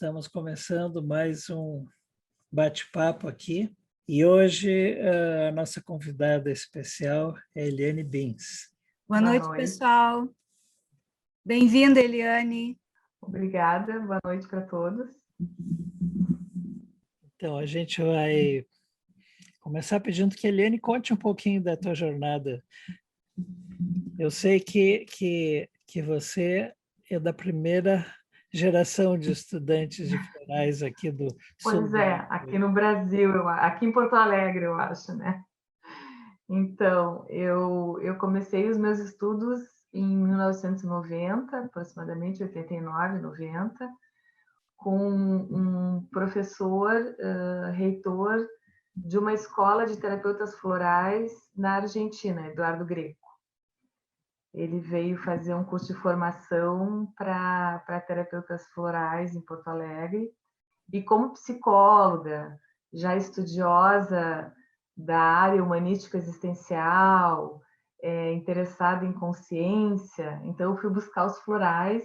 Estamos começando mais um bate-papo aqui e hoje a nossa convidada especial é Eliane Bins. Boa noite, pessoal. Bem-vinda, Eliane. Obrigada, boa noite para todos. Então, a gente vai começar pedindo que a Eliane conte um pouquinho da tua jornada. Eu sei que você é da primeira geração de estudantes de florais aqui do sul. Pois é, aqui no Brasil, aqui em Porto Alegre, eu acho, né? Então, eu comecei os meus estudos em 1990, aproximadamente 89, 90, com um professor, reitor de uma escola de terapeutas florais na Argentina, Eduardo Greco. Ele veio fazer um curso de formação para terapeutas florais em Porto Alegre. E como psicóloga, já estudiosa da área humanística existencial, interessada em consciência, então eu fui buscar os florais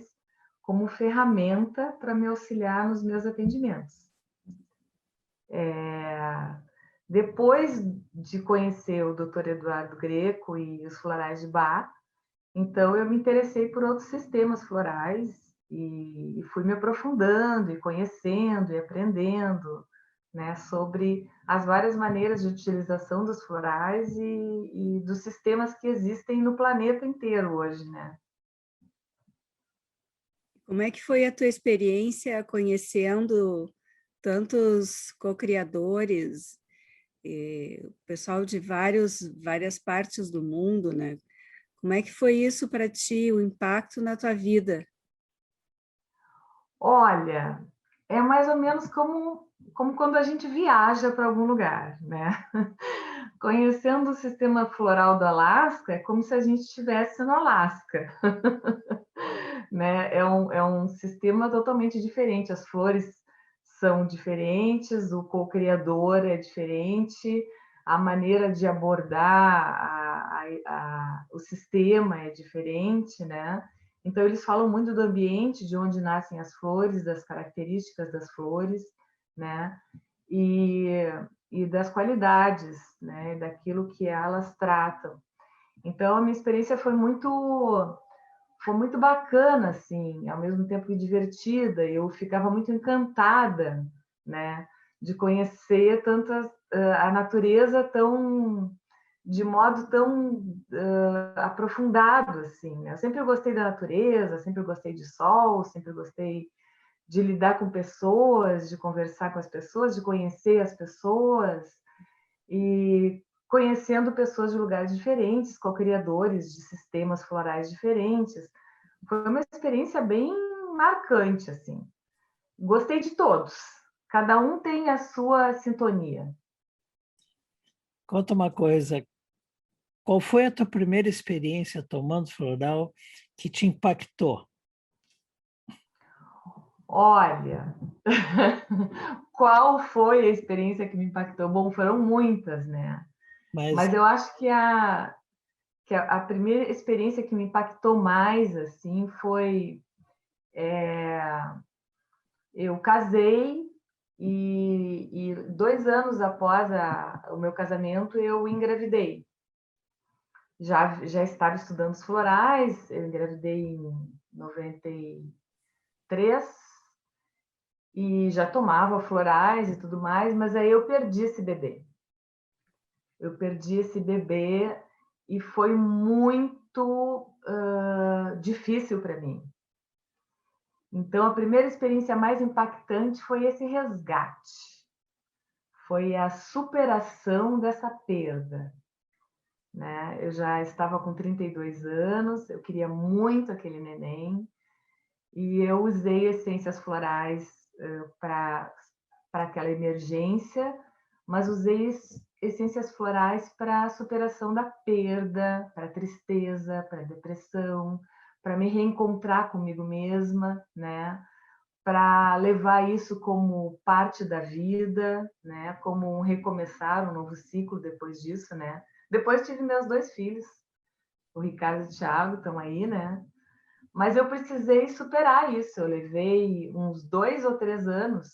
como ferramenta para me auxiliar nos meus atendimentos. Depois de conhecer o Dr. Eduardo Greco e os florais de Bach, então eu me interessei por outros sistemas florais e fui me aprofundando e conhecendo e aprendendo, né, sobre as várias maneiras de utilização dos florais e dos sistemas que existem no planeta inteiro hoje, né? Como é que foi a tua experiência conhecendo tantos co-criadores, o pessoal de várias partes do mundo, né? Como é que foi isso para ti, o impacto na tua vida? Olha, é mais ou menos como quando a gente viaja para algum lugar, né? Conhecendo o sistema floral do Alasca, é como se a gente estivesse no Alasca. Né? É um sistema totalmente diferente, as flores são diferentes, o co-criador é diferente, a maneira de abordar o sistema é diferente, né? Então, eles falam muito do ambiente, de onde nascem as flores, das características das flores, né? E das qualidades, né? Daquilo que elas tratam. Então, a minha experiência foi muito bacana, assim, ao mesmo tempo que divertida. Eu ficava muito encantada, né? De conhecer a natureza de modo tão aprofundado, assim. Eu sempre gostei da natureza, sempre gostei de sol, sempre gostei de lidar com pessoas, de conversar com as pessoas, de conhecer as pessoas e conhecendo pessoas de lugares diferentes, co-criadores de sistemas florais diferentes. Foi uma experiência bem marcante, assim. Gostei de todos. Cada um tem a sua sintonia. Conta uma coisa, qual foi a tua primeira experiência tomando floral que te impactou? Olha, qual foi a experiência que me impactou? Bom, foram muitas, né? Mas eu acho que a primeira experiência que me impactou mais, assim, foi... eu casei e 2 anos após o meu casamento, eu engravidei. Já estava estudando os florais, eu engravidei em 93 e já tomava florais e tudo mais, mas aí eu perdi esse bebê. E foi muito difícil para mim. Então, a primeira experiência mais impactante foi esse resgate. Foi a superação dessa perda. Né? Eu já estava com 32 anos, eu queria muito aquele neném, e eu usei essências florais para aquela emergência, mas usei essências florais para a superação da perda, para a tristeza, para a depressão, para me reencontrar comigo mesma, né? Para levar isso como parte da vida, né? Como um recomeçar, um novo ciclo depois disso, né? Depois tive meus 2 filhos, o Ricardo e o Thiago, estão aí, né? Mas eu precisei superar isso. Eu levei uns 2 ou 3 anos,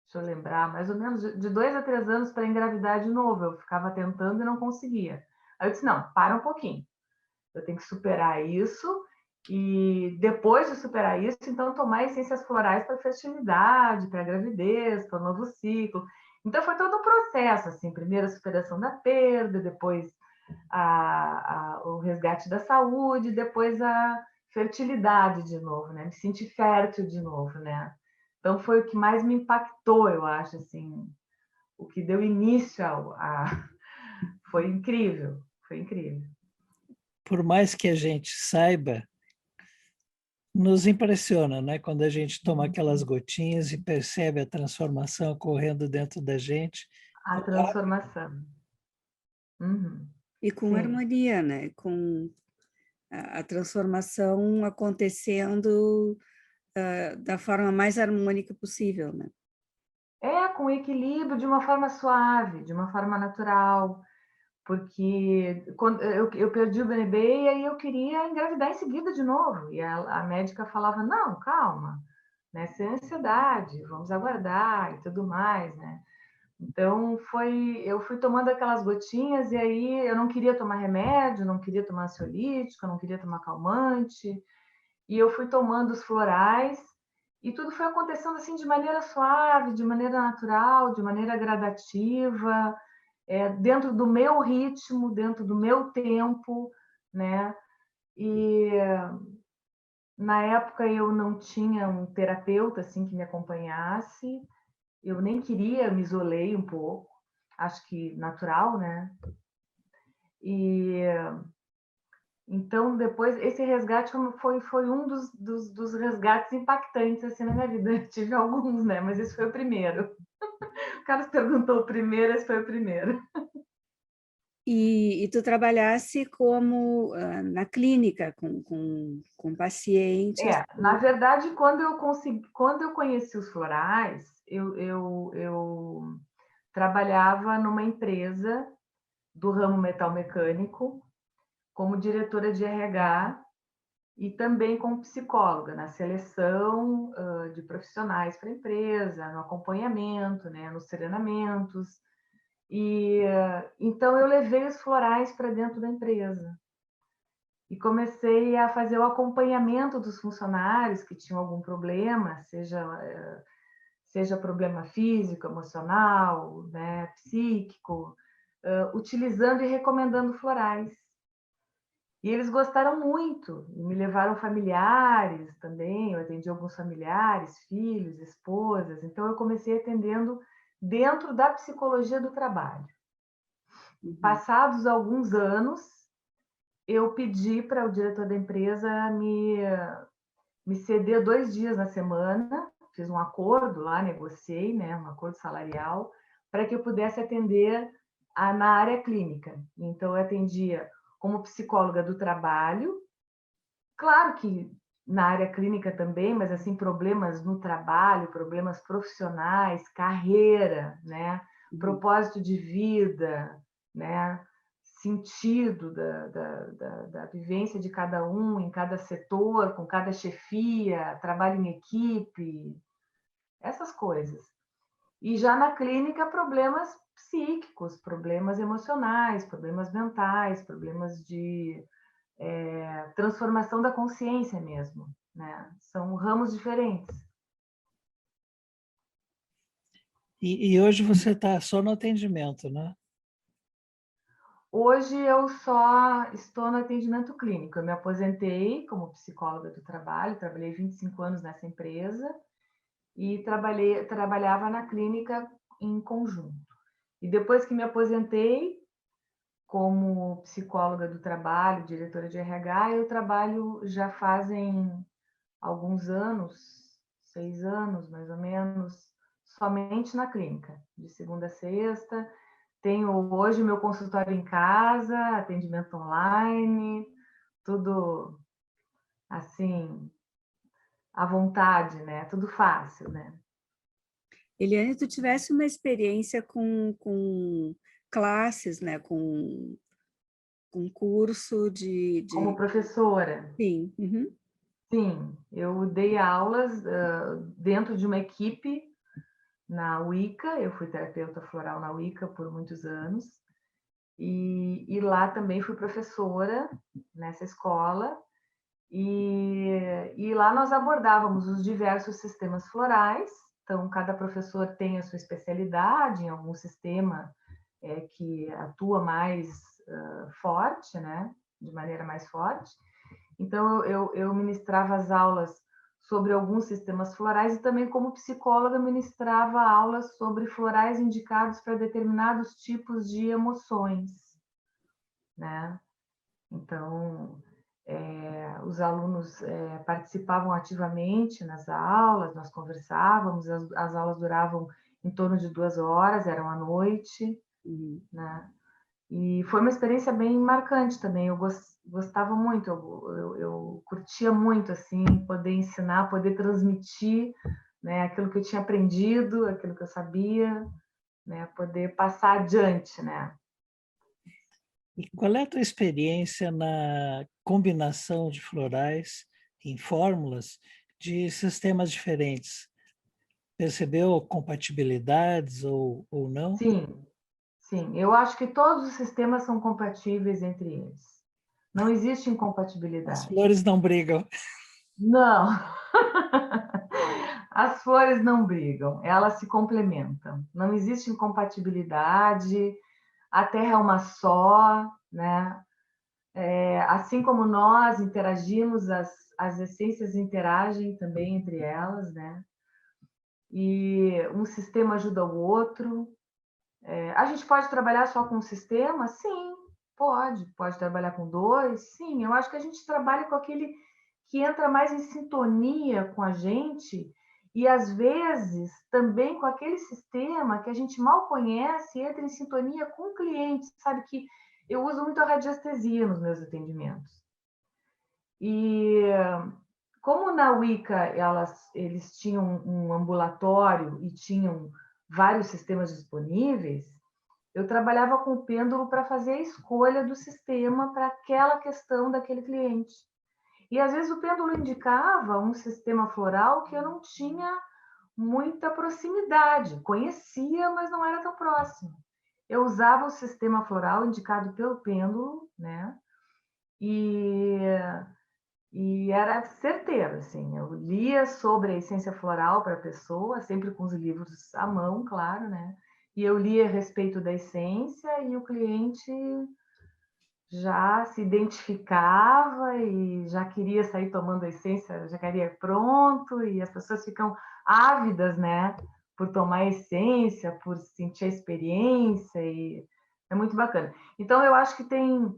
deixa eu lembrar, mais ou menos de 2 a 3 anos para engravidar de novo. Eu ficava tentando e não conseguia. Aí eu disse, não, para um pouquinho. Eu tenho que superar isso e depois de superar isso, então tomar essências florais para fertilidade, para gravidez, para o novo ciclo. Então foi todo um processo, assim, primeiro a superação da perda, depois o resgate da saúde, depois a fertilidade de novo, né? Me sentir fértil de novo, né? Então foi o que mais me impactou, eu acho, assim, o que deu início foi incrível, foi incrível. Por mais que a gente saiba, nos impressiona, né? Quando a gente toma aquelas gotinhas e percebe a transformação ocorrendo dentro da gente. A transformação. Uhum. E com Sim. harmonia, né? Com a transformação acontecendo da forma mais harmônica possível, né? Com equilíbrio, de uma forma suave, de uma forma natural, porque quando eu perdi o bebê e aí eu queria engravidar em seguida de novo, e a médica falava, não, calma, né, sem ansiedade, vamos aguardar e tudo mais, né? Então, eu fui tomando aquelas gotinhas e aí eu não queria tomar remédio, não queria tomar ansiolítico, não queria tomar calmante, e eu fui tomando os florais e tudo foi acontecendo assim de maneira suave, de maneira natural, de maneira gradativa, dentro do meu ritmo, dentro do meu tempo, né? E na época eu não tinha um terapeuta assim que me acompanhasse, eu nem queria, me isolei um pouco, acho que natural, né? E então, depois, esse resgate foi um dos resgates impactantes assim, na minha vida. Eu tive alguns, né? Mas esse foi o primeiro. O Carlos perguntou o primeiro, esse foi o primeiro. E tu trabalhasse como na clínica, com pacientes. Na verdade, quando eu conheci os florais, eu trabalhava numa empresa do ramo metal mecânico como diretora de RH e também como psicóloga na seleção de profissionais para a empresa, no acompanhamento, né, nos treinamentos. E então eu levei os florais para dentro da empresa e comecei a fazer o acompanhamento dos funcionários que tinham algum problema, seja problema físico, emocional, né, psíquico, utilizando e recomendando florais. E eles gostaram muito, e me levaram familiares também, eu atendi alguns familiares, filhos, esposas, então eu comecei atendendo dentro da psicologia do trabalho. Passados alguns anos, eu pedi para o diretor da empresa me ceder 2 dias na semana, fiz um acordo lá, negociei, né, um acordo salarial, para que eu pudesse atender na área clínica. Então, eu atendia como psicóloga do trabalho, claro que na área clínica também, mas assim, problemas no trabalho, problemas profissionais, carreira, né, propósito de vida, né, sentido da vivência de cada um em cada setor, com cada chefia, trabalho em equipe, essas coisas. E já na clínica, problemas psíquicos, problemas emocionais, problemas mentais, problemas de transformação da consciência mesmo, né? São ramos diferentes. E hoje você está só no atendimento, né? Hoje eu só estou no atendimento clínico. Eu me aposentei como psicóloga do trabalho, trabalhei 25 anos nessa empresa e trabalhava na clínica em conjunto. E depois que me aposentei como psicóloga do trabalho, diretora de RH, eu trabalho já fazem alguns anos, 6 anos mais ou menos, somente na clínica, de segunda a sexta. Tenho hoje meu consultório em casa, atendimento online, tudo assim, à vontade, né? Tudo fácil, né? Eliane, tu tivesse uma experiência com classes, né? Com curso de... Como professora, Sim. Uhum. Sim, eu dei aulas dentro de uma equipe na Wicca, eu fui terapeuta floral na Wicca por muitos anos, e lá também fui professora nessa escola, e lá nós abordávamos os diversos sistemas florais, então cada professor tem a sua especialidade em algum sistema que atua mais forte, né, de maneira mais forte. Então, eu ministrava as aulas sobre alguns sistemas florais e também, como psicóloga, ministrava aulas sobre florais indicados para determinados tipos de emoções, né? Então, os alunos participavam ativamente nas aulas, nós conversávamos, as aulas duravam em torno de 2 horas, eram à noite, né? E foi uma experiência bem marcante também. Eu gostava muito, eu curtia muito assim poder ensinar, poder transmitir, né, aquilo que eu tinha aprendido, aquilo que eu sabia, né, poder passar adiante, né. E qual é a tua experiência na combinação de florais em fórmulas de sistemas diferentes? Percebeu compatibilidades ou não? Sim, sim. Eu acho que todos os sistemas são compatíveis entre eles. Não existe As incompatibilidade. flores não brigam. Não. As flores não brigam, elas se complementam. Não existe incompatibilidade, a Terra é uma só, né? Assim como nós interagimos, as essências interagem também entre elas, né? E um sistema ajuda o outro. A gente pode trabalhar só com um sistema? Sim, pode. Pode trabalhar com dois? Sim. Eu acho que a gente trabalha com aquele que entra mais em sintonia com a gente e, às vezes, também com aquele sistema que a gente mal conhece e entra em sintonia com o cliente. Sabe que eu uso muito a radiestesia nos meus atendimentos. E como na Wicca eles tinham um ambulatório e tinham vários sistemas disponíveis, eu trabalhava com o pêndulo para fazer a escolha do sistema para aquela questão daquele cliente. E às vezes o pêndulo indicava um sistema floral que eu não tinha muita proximidade, conhecia, mas não era tão próximo. Eu usava o sistema floral indicado pelo pêndulo, né? E era certeiro, assim. Eu lia sobre a essência floral para a pessoa, sempre com os livros à mão, claro, né? E eu lia a respeito da essência e o cliente já se identificava e já queria sair tomando a essência, já queria pronto, e as pessoas ficam ávidas, né? Por tomar a essência, por sentir a experiência, e é muito bacana. Então, eu acho que tem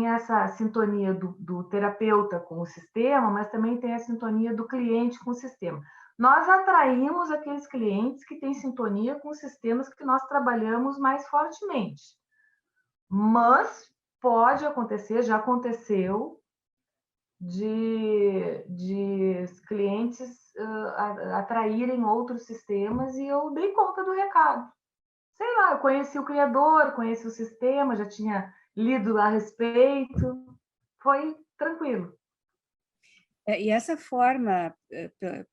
essa sintonia do terapeuta com o sistema, mas também tem a sintonia do cliente com o sistema. Nós atraímos aqueles clientes que têm sintonia com os sistemas que nós trabalhamos mais fortemente. Mas pode acontecer, já aconteceu, de clientes atraírem outros sistemas e eu dei conta do recado. Sei lá, eu conheci o criador, conheci o sistema, já tinha lido a respeito, foi tranquilo. E essa forma,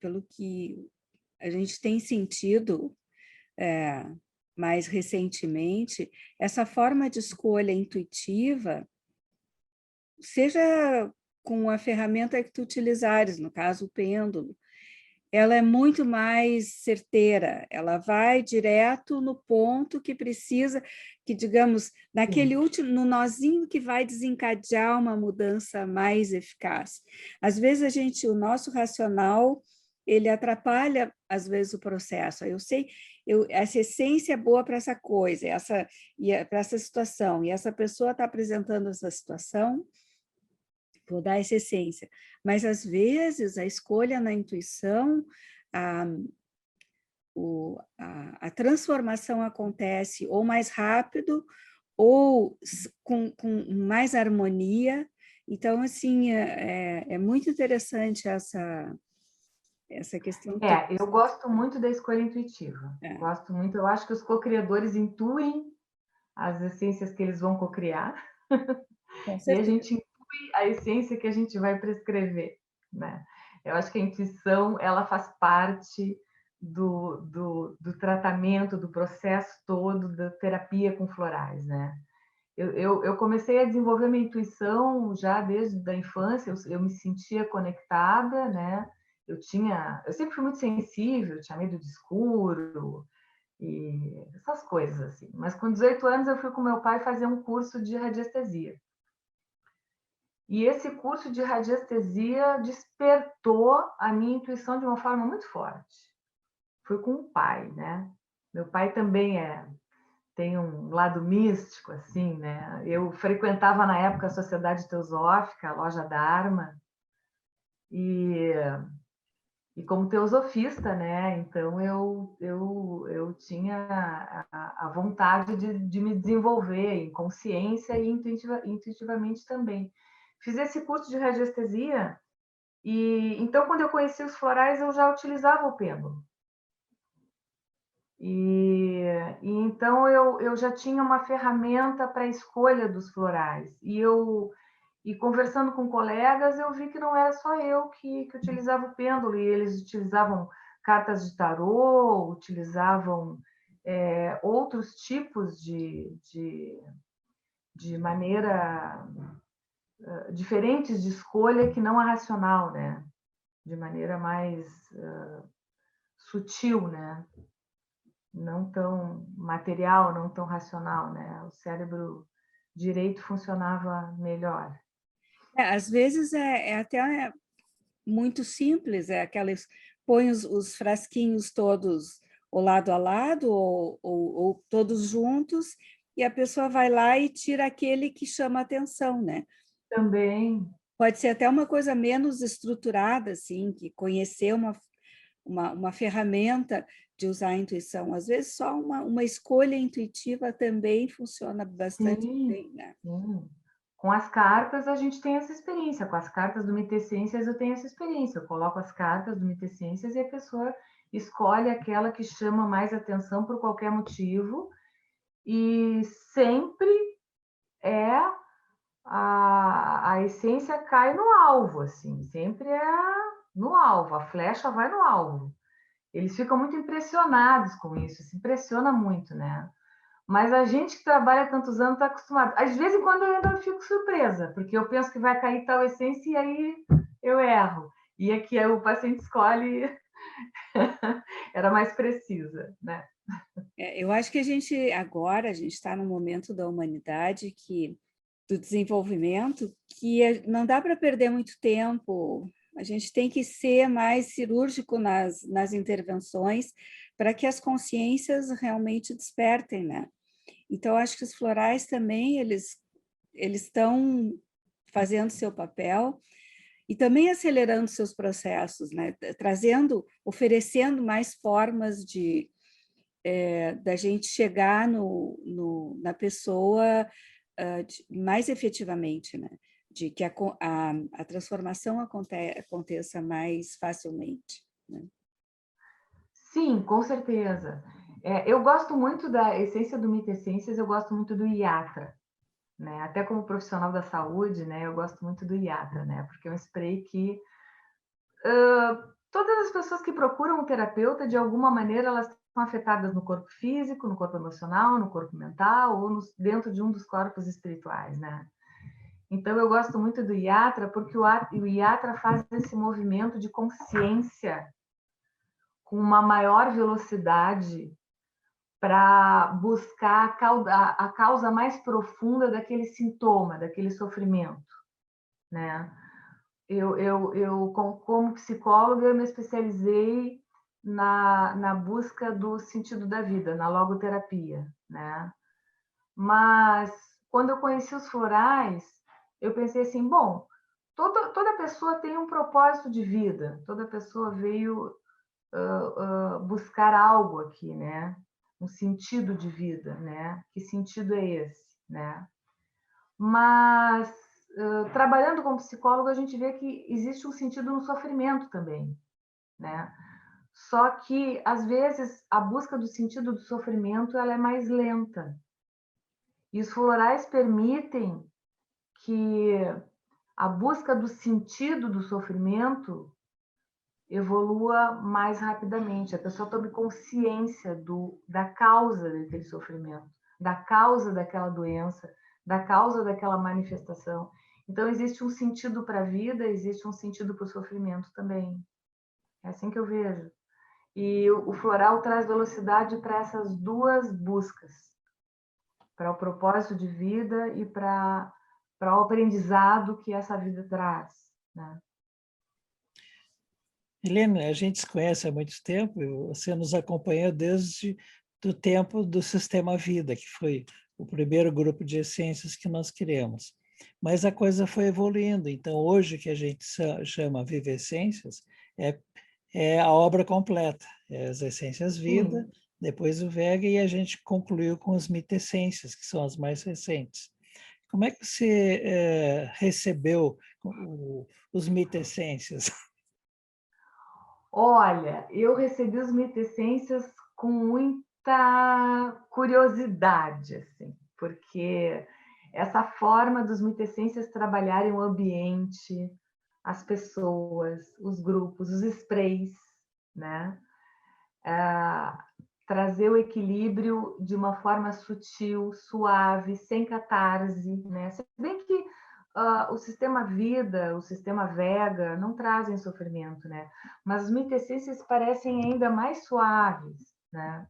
pelo que a gente tem sentido mais recentemente, essa forma de escolha intuitiva, seja com a ferramenta que tu utilizares, no caso o pêndulo, ela é muito mais certeira, ela vai direto no ponto que precisa, que digamos, naquele último, no nozinho que vai desencadear uma mudança mais eficaz. Às vezes o nosso racional, ele atrapalha às vezes o processo. Eu sei, essa essência é boa para essa coisa, para essa situação, e essa pessoa está apresentando essa situação, vou dar essa essência. Mas, às vezes, a escolha na intuição, a transformação acontece ou mais rápido, ou com mais harmonia. Então, assim, é muito interessante essa questão. Eu gosto muito da escolha intuitiva. Gosto muito, eu acho que os co-criadores intuem as essências que eles vão co-criar. E a gente intui a essência que a gente vai prescrever. né? Eu acho que a intuição, ela faz parte do tratamento, do processo todo da terapia com florais, né? Eu comecei a desenvolver minha intuição já desde a infância, eu me sentia conectada, né? Eu sempre fui muito sensível, tinha medo de escuro e essas coisas assim. Mas com 18 anos eu fui com meu pai fazer um curso de radiestesia. E esse curso de radiestesia despertou a minha intuição de uma forma muito forte. Fui com o pai, né? Meu pai também tem um lado místico, assim, né? Eu frequentava na época a Sociedade Teosófica, a Loja Dharma, e como teosofista, né? Então eu tinha a vontade de me desenvolver em consciência e intuitivamente também. Fiz esse curso de radiestesia e então quando eu conheci os florais eu já utilizava o pêndulo. E então eu já tinha uma ferramenta para a escolha dos florais. E conversando com colegas, eu vi que não era só eu que utilizava o pêndulo, e eles utilizavam cartas de tarô, utilizavam outros tipos de maneira diferentes de escolha que não a racional, né? De maneira mais sutil, né? Não tão material, não tão racional, né? O cérebro direito funcionava melhor. Às vezes é até muito simples, é aquelas, põe os frasquinhos todos ou lado a lado ou todos juntos, e a pessoa vai lá e tira aquele que chama a atenção, né? Também. Pode ser até uma coisa menos estruturada, assim, que conhecer uma ferramenta de usar a intuição. Às vezes, só uma escolha intuitiva também funciona bastante Sim, bem, né? sim. Com as cartas, a gente tem essa experiência. Com as cartas do Mitessências, eu tenho essa experiência. Eu coloco as cartas do Mitessências e a pessoa escolhe aquela que chama mais atenção por qualquer motivo. E sempre é a essência cai no alvo, assim. Sempre é no alvo. A flecha vai no alvo. Eles ficam muito impressionados com isso. Se impressiona muito, né? Mas a gente que trabalha tantos anos está acostumado. Às vezes, quando eu ainda fico surpresa, porque eu penso que vai cair tal essência e aí eu erro. E aqui o paciente escolhe era mais precisa, né? Eu acho que a gente está num momento da humanidade do desenvolvimento que não dá para perder muito tempo. A gente tem que ser mais cirúrgico nas intervenções para que as consciências realmente despertem, né? Então, acho que os florais também, eles estão fazendo seu papel e também acelerando seus processos, né? Oferecendo mais formas da gente chegar na pessoa mais efetivamente, né? De que a transformação aconteça mais facilmente, né? Sim, com certeza. Eu gosto muito da essência do Mitessências, eu gosto muito do Iatra, né? Até como profissional da saúde, né? Eu gosto muito do Iatra, né? Porque é um spray que todas as pessoas que procuram um terapeuta, de alguma maneira, elas estão afetadas no corpo físico, no corpo emocional, no corpo mental ou dentro de um dos corpos espirituais, né? Então, eu gosto muito do Iatra porque o Iatra faz esse movimento de consciência com uma maior velocidade para buscar a causa mais profunda daquele sintoma, daquele sofrimento, né? Como psicóloga, eu me especializei na busca do sentido da vida, na logoterapia, né? Mas, quando eu conheci os florais, eu pensei assim, bom, toda pessoa tem um propósito de vida, toda pessoa veio buscar algo aqui, né? Um sentido de vida, né? Que sentido é esse, né? Mas trabalhando como psicólogo, a gente vê que existe um sentido no sofrimento também, né? Só que às vezes a busca do sentido do sofrimento ela é mais lenta. E os florais permitem que a busca do sentido do sofrimento evolua mais rapidamente. A pessoa tome consciência da causa daquele sofrimento, da causa daquela doença, da causa daquela manifestação. Então, existe um sentido para a vida, existe um sentido para o sofrimento também. É assim que eu vejo. E o floral traz velocidade para essas duas buscas, para o propósito de vida e para o aprendizado que essa vida traz, né? Helena, a gente se conhece há muito tempo, você nos acompanhou desde o tempo do Sistema Vida, que foi o primeiro grupo de essências que nós criamos. Mas a coisa foi evoluindo, então hoje que a gente chama Viva Essências, é a obra completa, é as Essências Vida, Sim. depois o Vega, e a gente concluiu com as Mitessências, que são as mais recentes. Como é que você recebeu os Mitessências? Olha, eu recebi os Mitessências com muita curiosidade, assim, porque essa forma dos Mitessências trabalharem o ambiente, as pessoas, os grupos, os sprays, né? Trazer o equilíbrio de uma forma sutil, suave, sem catarse, né? Se bem que o sistema vida, o sistema Vega não trazem sofrimento, né? Mas os mitessências parecem ainda mais suaves, né?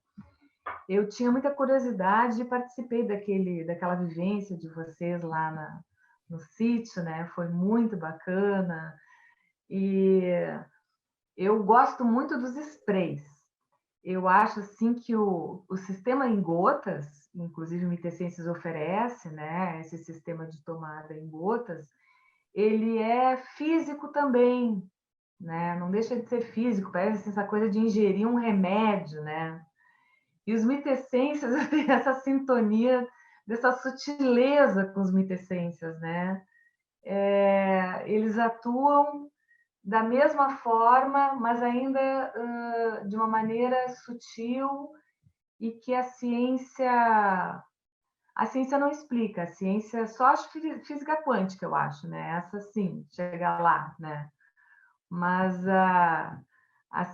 Eu tinha muita curiosidade e participei daquela vivência de vocês lá no sítio, né? Foi muito bacana. E eu gosto muito dos sprays. Eu acho assim que o sistema em gotas, inclusive o Mitessências oferece, né, esse sistema de tomada em gotas, ele é físico também, né? Não deixa de ser físico, parece assim, essa coisa de ingerir um remédio, né? E os Mitessências têm essa sintonia, dessa sutileza com os Mitessências, né? Eles atuam da mesma forma, mas ainda de uma maneira sutil e que a ciência não explica. A ciência só acho física quântica, eu acho, né? Essa sim, chega lá, né? Mas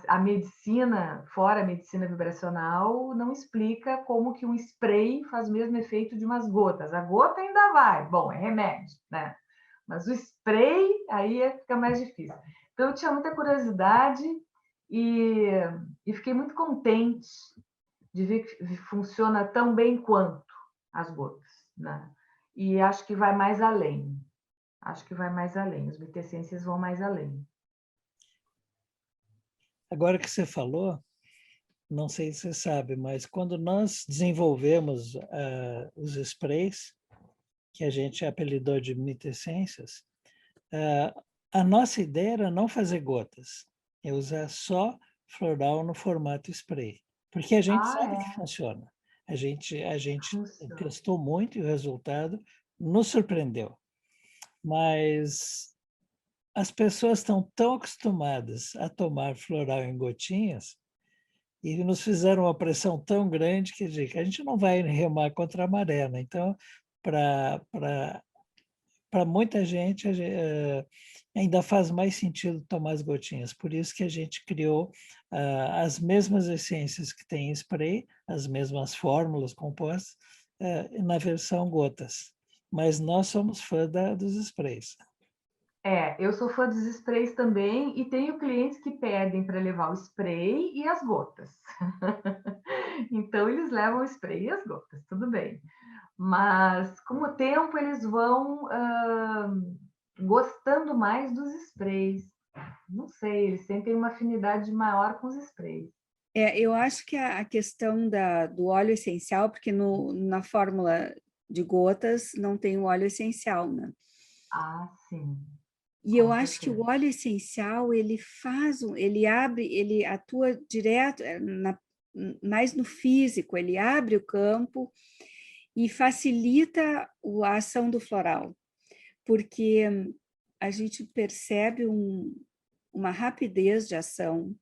a medicina, fora a medicina vibracional, não explica como que um spray faz o mesmo efeito de umas gotas. A gota ainda vai, bom, é remédio, né? Mas o spray, aí fica mais difícil. Então, eu tinha muita curiosidade e fiquei muito contente de ver que funciona tão bem quanto as gotas, né? E acho que vai mais além. Acho que vai mais além. Os mitessências vão mais além. Agora que você falou, não sei se você sabe, mas quando nós desenvolvemos os sprays, que a gente apelidou de mitessências, a nossa ideia era não fazer gotas, é usar só floral no formato spray, porque a gente sabe que funciona. A gente Funciona. testou muito e o resultado nos surpreendeu. Mas as pessoas estão tão acostumadas a tomar floral em gotinhas e nos fizeram uma pressão tão grande que a gente não vai remar contra a maré, né? Então, para muita gente, ainda faz mais sentido tomar as gotinhas. Por isso que a gente criou as mesmas essências que tem em spray, as mesmas fórmulas compostas, na versão gotas. Mas nós somos fã dos sprays. Eu sou fã dos sprays também e tenho clientes que pedem para levar o spray e as gotas. Então, eles levam o spray e as gotas, tudo bem. Mas, com o tempo, eles vão gostando mais dos sprays. Não sei, eles sentem uma afinidade maior com os sprays. Eu acho que a questão do óleo essencial, porque na fórmula de gotas não tem o óleo essencial, né? Ah, sim. E eu acho que o óleo essencial, ele abre, ele atua direto, mais no físico, ele abre o campo e facilita a ação do floral, porque a gente percebe uma rapidez de ação,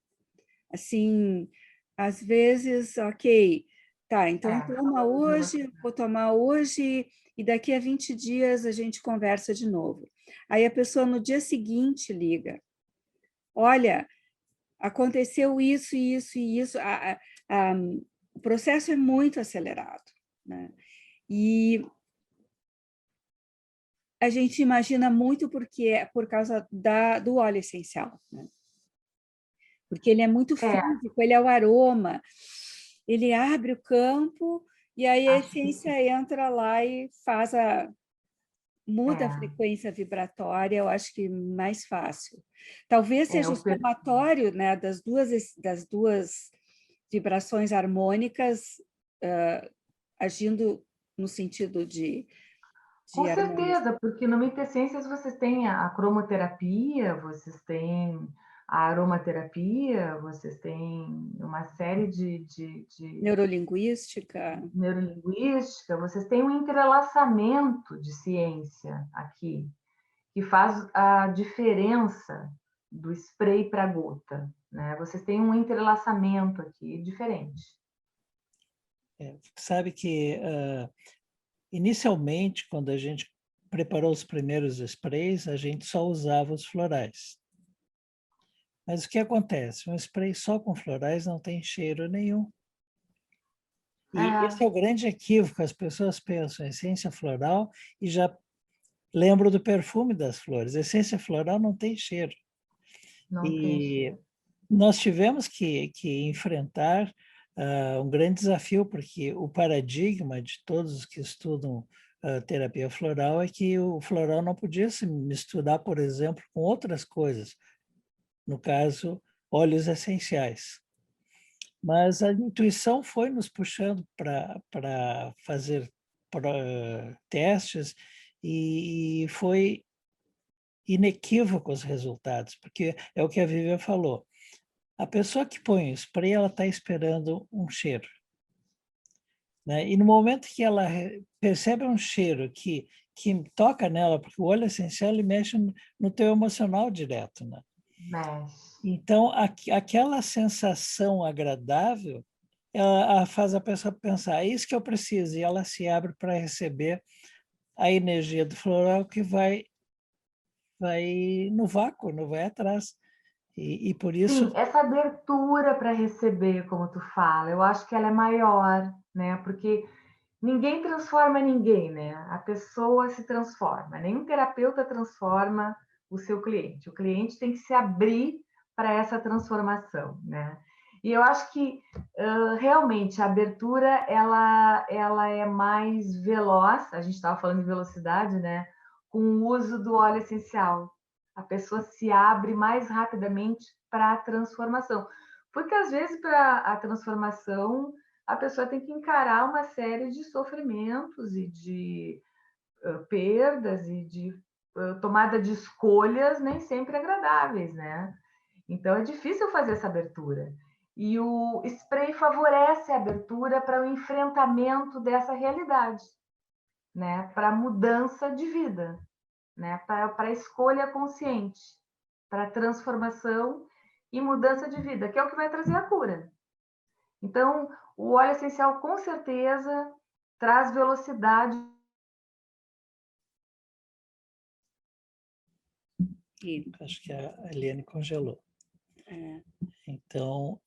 assim, às vezes, ok, tá, então toma hoje, vou tomar hoje, e daqui a 20 dias a gente conversa de novo. Aí a pessoa no dia seguinte liga. Olha, aconteceu isso, isso e isso. O processo é muito acelerado, né? E a gente imagina muito porque é por causa do óleo essencial, né? Porque ele é muito físico, ele é o aroma, ele abre o campo e aí a essência entra lá e muda a frequência vibratória, eu acho que mais fácil. Talvez seja o somatório, né, das duas vibrações harmônicas agindo no sentido de Com harmonia. certeza, porque no Mitessências vocês têm a cromoterapia, vocês têm a aromaterapia, vocês têm uma série de Neurolinguística. neurolinguística, vocês têm um entrelaçamento de ciência aqui, que faz a diferença do spray para a gota, né? Vocês têm um entrelaçamento aqui diferente. Sabe que, inicialmente, quando a gente preparou os primeiros sprays, a gente só usava os florais. Mas o que acontece? Um spray só com florais não tem cheiro nenhum. E esse é o grande equívoco, as pessoas pensam em essência floral e já lembram do perfume das flores. A essência floral não tem cheiro. Não tem cheiro. Nós tivemos que enfrentar um grande desafio, porque o paradigma de todos os que estudam terapia floral é que o floral não podia se misturar, por exemplo, com outras coisas, no caso, óleos essenciais. Mas a intuição foi nos puxando para fazer testes e foi inequívoco os resultados, porque é o que a Vivian falou. A pessoa que põe o spray, ela está esperando um cheiro, né? E no momento que ela percebe um cheiro que toca nela, porque o óleo essencial ele mexe no teu emocional direto, né? Mexe. Então, aquela sensação agradável, ela faz a pessoa pensar, é isso que eu preciso, e ela se abre para receber a energia do floral que vai no vácuo, não vai atrás. E por isso... Sim, essa abertura para receber, como tu fala, eu acho que ela é maior, né? Porque ninguém transforma ninguém, né? A pessoa se transforma. Nenhum terapeuta transforma o seu cliente. O cliente tem que se abrir para essa transformação, né? E eu acho que realmente a abertura ela é mais veloz. A gente estava falando de velocidade, né? Com o uso do óleo essencial, a pessoa se abre mais rapidamente para a transformação, porque às vezes para a transformação a pessoa tem que encarar uma série de sofrimentos e de perdas e de tomada de escolhas nem sempre agradáveis, né? Então é difícil fazer essa abertura. E o spray favorece a abertura para o enfrentamento dessa realidade, né? Para a mudança de vida, né? Para a escolha consciente, para a transformação e mudança de vida, que é o que vai trazer a cura. Então, o óleo essencial, com certeza, traz velocidade. Acho que a Eliane congelou. É. Então,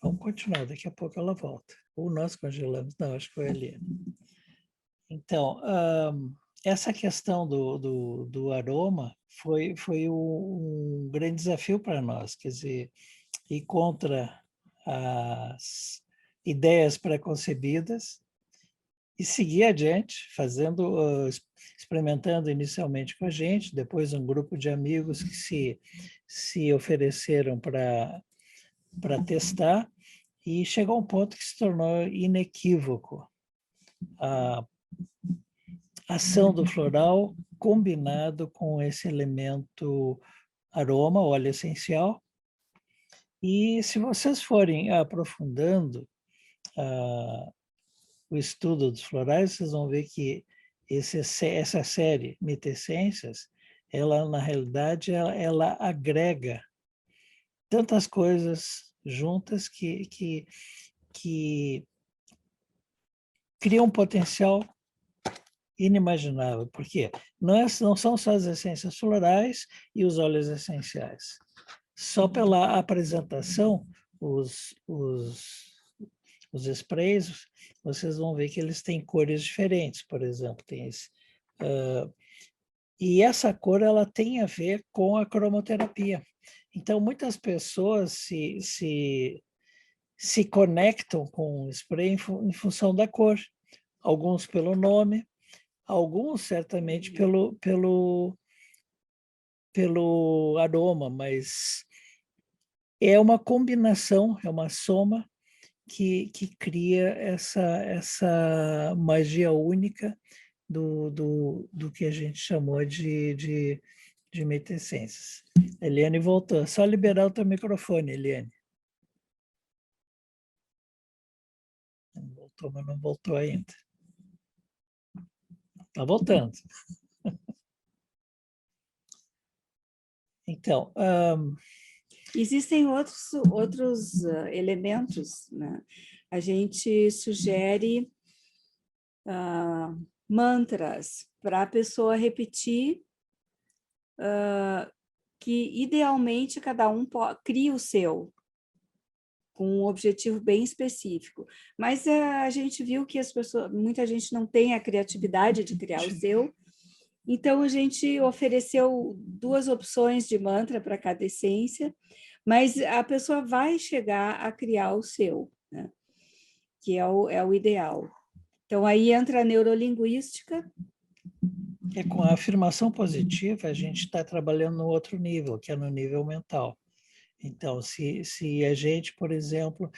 vamos continuar, daqui a pouco ela volta. Ou nós congelamos, não, acho que foi a Eliane. Então, essa questão do aroma foi um grande desafio para nós, quer dizer, ir contra as ideias preconcebidas e seguir adiante, experimentando inicialmente com a gente, depois um grupo de amigos que se ofereceram para testar, e chegou a um ponto que se tornou inequívoco. A ação do floral combinado com esse elemento aroma, óleo essencial. E se vocês forem aprofundando o estudo dos florais, vocês vão ver que essa série Mitessências, ela na realidade ela agrega tantas coisas juntas que cria um potencial inimaginável. Por quê? Não são só as essências florais e os óleos essenciais. Só pela apresentação, os sprays, vocês vão ver que eles têm cores diferentes, por exemplo. Tem esse, e essa cor ela tem a ver com a cromoterapia. Então, muitas pessoas se conectam com o spray em função da cor. Alguns pelo nome, alguns certamente pelo aroma, mas é uma combinação, é uma soma que cria essa magia única do que a gente chamou de metessências. Eliane voltou. É só liberar o teu microfone, Eliane. Não voltou, mas não voltou ainda. Está voltando. Então, existem outros elementos, né? A gente sugere mantras para a pessoa repetir, que idealmente cada um cria o seu, com um objetivo bem específico. Mas a gente viu que muita gente não tem a criatividade de criar o seu, então a gente ofereceu 2 opções de mantra para cada essência, mas a pessoa vai chegar a criar o seu, né? Que é o ideal. Então, aí entra a neurolinguística. com a afirmação positiva, a gente está trabalhando no outro nível, que é no nível mental. Então, se a gente, por exemplo,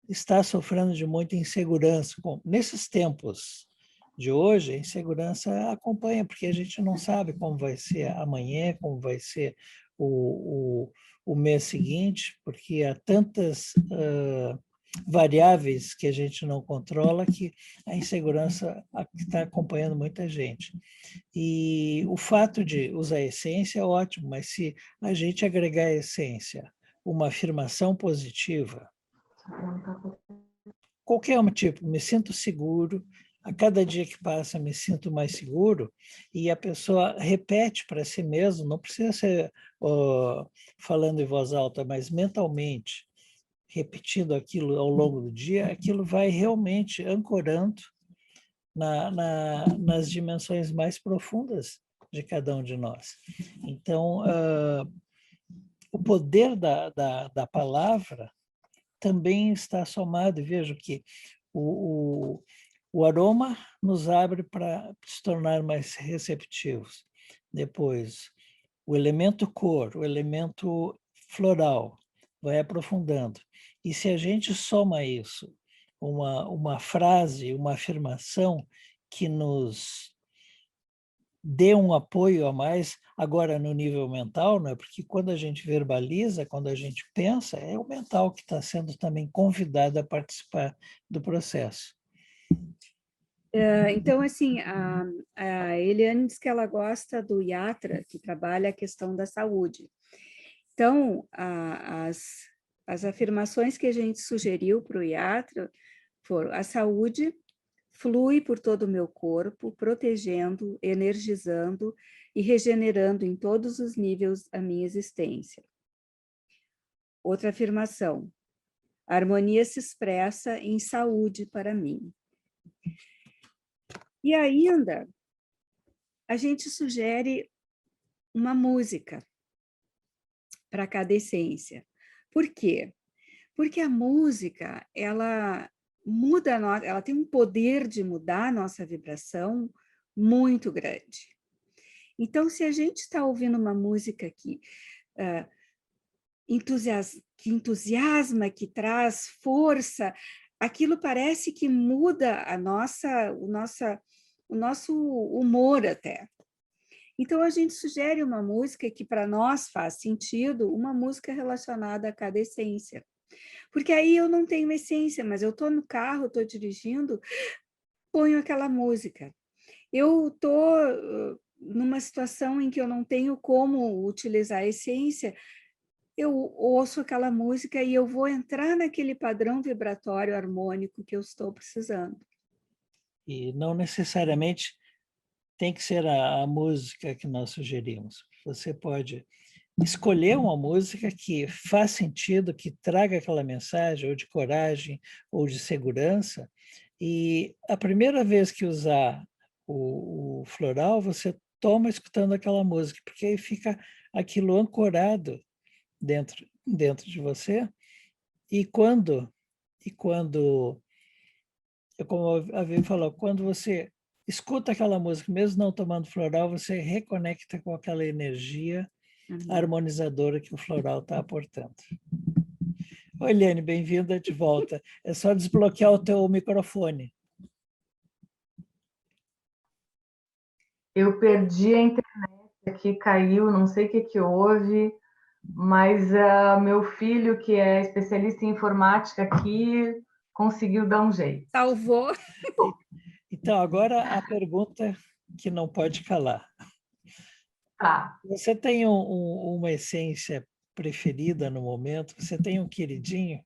está sofrendo de muita insegurança, nesses tempos de hoje, a insegurança acompanha, porque a gente não sabe como vai ser amanhã, como vai ser o mês seguinte, porque há tantas variáveis que a gente não controla que a insegurança está acompanhando muita gente. E o fato de usar a essência é ótimo, mas se a gente agregar a essência, uma afirmação positiva, qualquer um tipo, me sinto seguro, a cada dia que passa me sinto mais seguro, e a pessoa repete para si mesmo, não precisa ser falando em voz alta, mas mentalmente, repetindo aquilo ao longo do dia, aquilo vai realmente ancorando nas dimensões mais profundas de cada um de nós. Então, o poder da palavra também está somado. Vejo que o aroma nos abre para se tornar mais receptivos. Depois, o elemento cor, o elemento floral, vai aprofundando. E se a gente soma isso, uma frase, uma afirmação que nos dê um apoio a mais, agora no nível mental, né? Porque quando a gente verbaliza, quando a gente pensa, é o mental que está sendo também convidado a participar do processo. Então, assim, a Eliane diz que ela gosta do Yatra, que trabalha a questão da saúde. Então, as afirmações que a gente sugeriu para o Yatra foram: a saúde flui por todo o meu corpo, protegendo, energizando e regenerando em todos os níveis a minha existência. Outra afirmação: a harmonia se expressa em saúde para mim. E ainda, a gente sugere uma música para cada essência. Por quê? Porque a música, ela muda, ela tem um poder de mudar a nossa vibração muito grande. Então, se a gente está ouvindo uma música que entusiasma, que traz força, aquilo parece que muda o nosso humor até. Então, a gente sugere uma música que para nós faz sentido, uma música relacionada a cada essência. Porque aí eu não tenho essência, mas eu estou no carro, estou dirigindo, ponho aquela música. Eu estou numa situação em que eu não tenho como utilizar a essência, eu ouço aquela música e eu vou entrar naquele padrão vibratório harmônico que eu estou precisando. E não necessariamente tem que ser a música que nós sugerimos. Você pode escolher uma música que faz sentido, que traga aquela mensagem, ou de coragem, ou de segurança, e a primeira vez que usar o floral, você toma escutando aquela música, porque aí fica aquilo ancorado dentro de você, e quando, como a Vivi falou, quando você escuta aquela música, mesmo não tomando floral, você reconecta com aquela energia harmonizadora que o floral está aportando. Oi, Eliane, bem-vinda de volta. É só desbloquear o teu microfone. Eu perdi a internet aqui, caiu, não sei o que houve, mas meu filho, que é especialista em informática aqui, conseguiu dar um jeito. Salvou. Então, agora a pergunta que não pode calar. Tá. Você tem uma essência preferida no momento? Você tem um queridinho?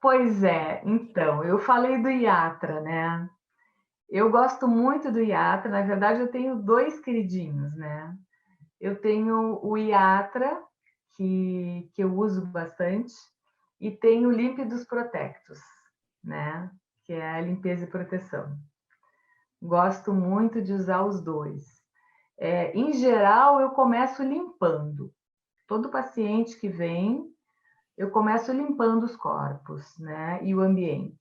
Pois é, então, eu falei do Yatra, né? Eu gosto muito do Yatra, na verdade eu tenho 2 queridinhos, né? Eu tenho o Yatra, que eu uso bastante, e tenho o Límpidos Protectus, né? Que é a limpeza e proteção. Gosto muito de usar os 2. Em geral, eu começo limpando. Todo paciente que vem, eu começo limpando os corpos, né? E o ambiente.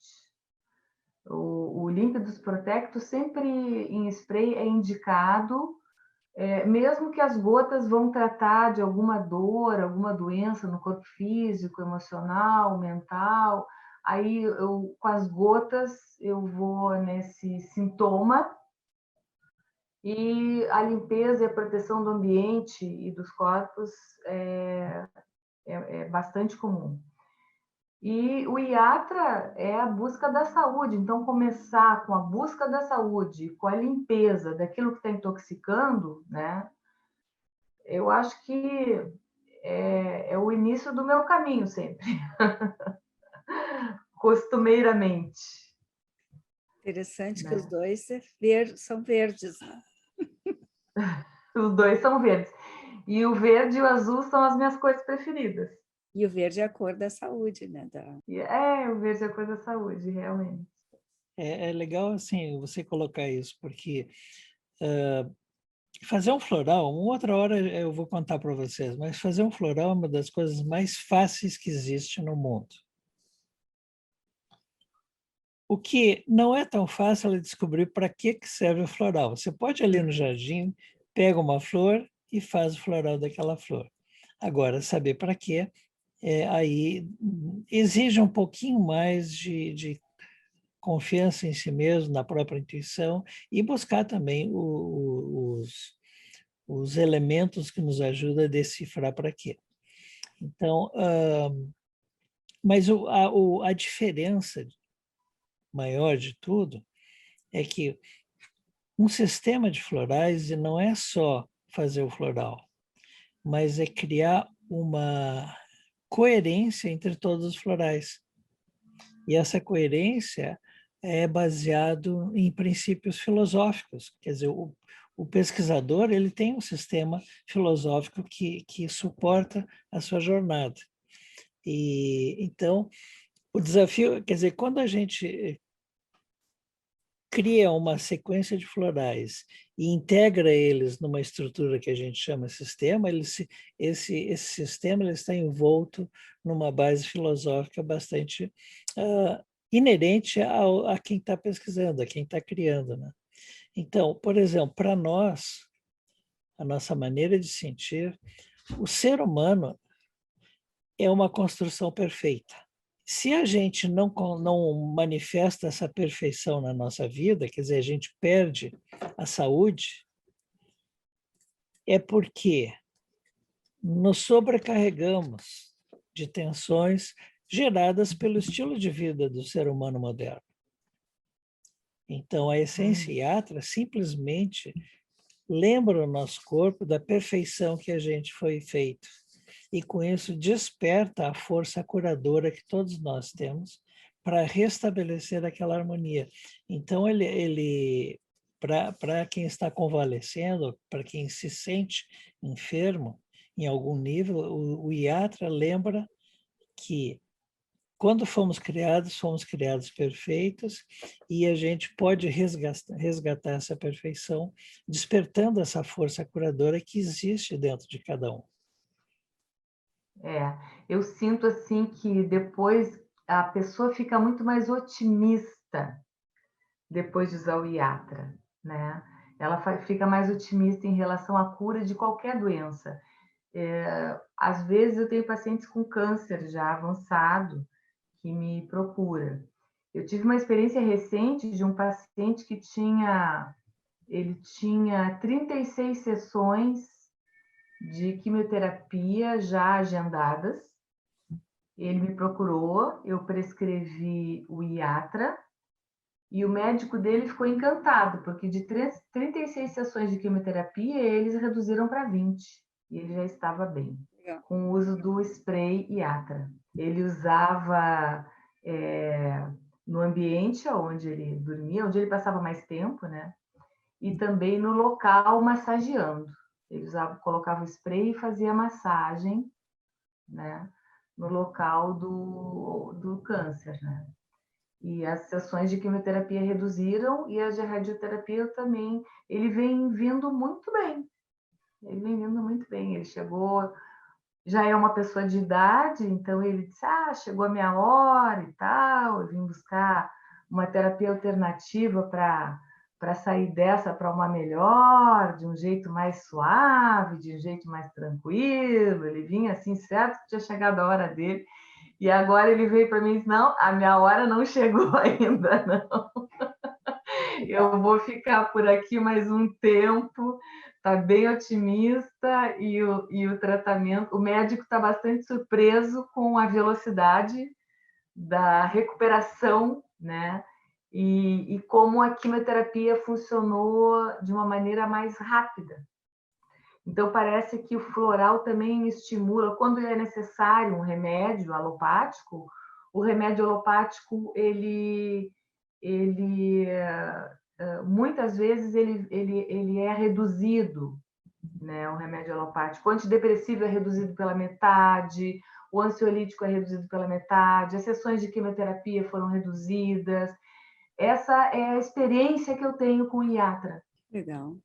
O Límpidos Protectus sempre em spray é indicado, mesmo que as gotas vão tratar de alguma dor, alguma doença no corpo físico, emocional, mental. Aí, com as gotas, eu vou nesse sintoma, e a limpeza e a proteção do ambiente e dos corpos é bastante comum. E o Yatra é a busca da saúde, então começar com a busca da saúde, com a limpeza daquilo que está intoxicando, né? Eu acho que é o início do meu caminho sempre, costumeiramente. Interessante que Né? os dois são verdes. Os 2 são verdes. E o verde e o azul são as minhas cores preferidas. E o verde é a cor da saúde, né? O verde é a cor da saúde, realmente. É legal assim você colocar isso, porque fazer um floral, uma outra hora eu vou contar para vocês, mas fazer um floral é uma das coisas mais fáceis que existe no mundo. O que não é tão fácil é descobrir para que serve o floral. Você pode ir ali no jardim, pega uma flor e faz o floral daquela flor. Agora, saber para quê, aí exige um pouquinho mais de confiança em si mesmo, na própria intuição, e buscar também os elementos que nos ajudam a decifrar para quê. Então, mas a diferença maior de tudo é que um sistema de florais não é só fazer o floral, mas é criar uma coerência entre todos os florais. E essa coerência é baseado em princípios filosóficos. Quer dizer, o pesquisador ele tem um sistema filosófico que suporta a sua jornada. E então, o desafio, quer dizer, quando a gente cria uma sequência de florais e integra eles numa estrutura que a gente chama sistema, esse sistema ele está envolto numa base filosófica bastante inerente a quem está pesquisando, a quem está criando, né? Então, por exemplo, para nós, a nossa maneira de sentir, o ser humano é uma construção perfeita. Se a gente não manifesta essa perfeição na nossa vida, quer dizer, a gente perde a saúde, é porque nos sobrecarregamos de tensões geradas pelo estilo de vida do ser humano moderno. Então, a essência Yatra simplesmente lembra o nosso corpo da perfeição que a gente foi feito. E com isso desperta a força curadora que todos nós temos para restabelecer aquela harmonia. Então, para quem está convalescendo, para quem se sente enfermo, em algum nível, o Iatra lembra que quando fomos criados perfeitos, e a gente pode resgatar essa perfeição, despertando essa força curadora que existe dentro de cada um. Eu sinto assim que depois a pessoa fica muito mais otimista depois de usar o Iatra, né? Ela fica mais otimista em relação à cura de qualquer doença. Às vezes eu tenho pacientes com câncer já avançado que me procura. Eu tive uma experiência recente de um paciente que tinha 36 sessões de quimioterapia já agendadas. Ele me procurou, eu prescrevi o Iatra e o médico dele ficou encantado, porque de 36 sessões de quimioterapia, eles reduziram para 20 e ele já estava bem, com o uso do spray Iatra. Ele usava no ambiente onde ele dormia, onde ele passava mais tempo, né? E também no local massageando. Ele colocava o spray e fazia massagem, né? No local do câncer, né? E as sessões de quimioterapia reduziram e as de radioterapia também. Ele vem vindo muito bem. Ele chegou, já é uma pessoa de idade, então ele disse, chegou a minha hora e tal, eu vim buscar uma terapia alternativa para sair dessa para uma melhor, de um jeito mais suave, de um jeito mais tranquilo. Ele vinha assim, certo que tinha chegado a hora dele. E agora ele veio para mim e disse, não, a minha hora não chegou ainda, não. Eu vou ficar por aqui mais um tempo, está bem otimista e o tratamento, o médico está bastante surpreso com a velocidade da recuperação, né? E como a quimioterapia funcionou de uma maneira mais rápida. Então, parece que o floral também estimula, quando é necessário um remédio alopático, o remédio alopático, muitas vezes, ele é reduzido, né? O remédio alopático. O antidepressivo é reduzido pela metade, o ansiolítico é reduzido pela metade, as sessões de quimioterapia foram reduzidas. Essa é a experiência que eu tenho com o Iatra. Legal.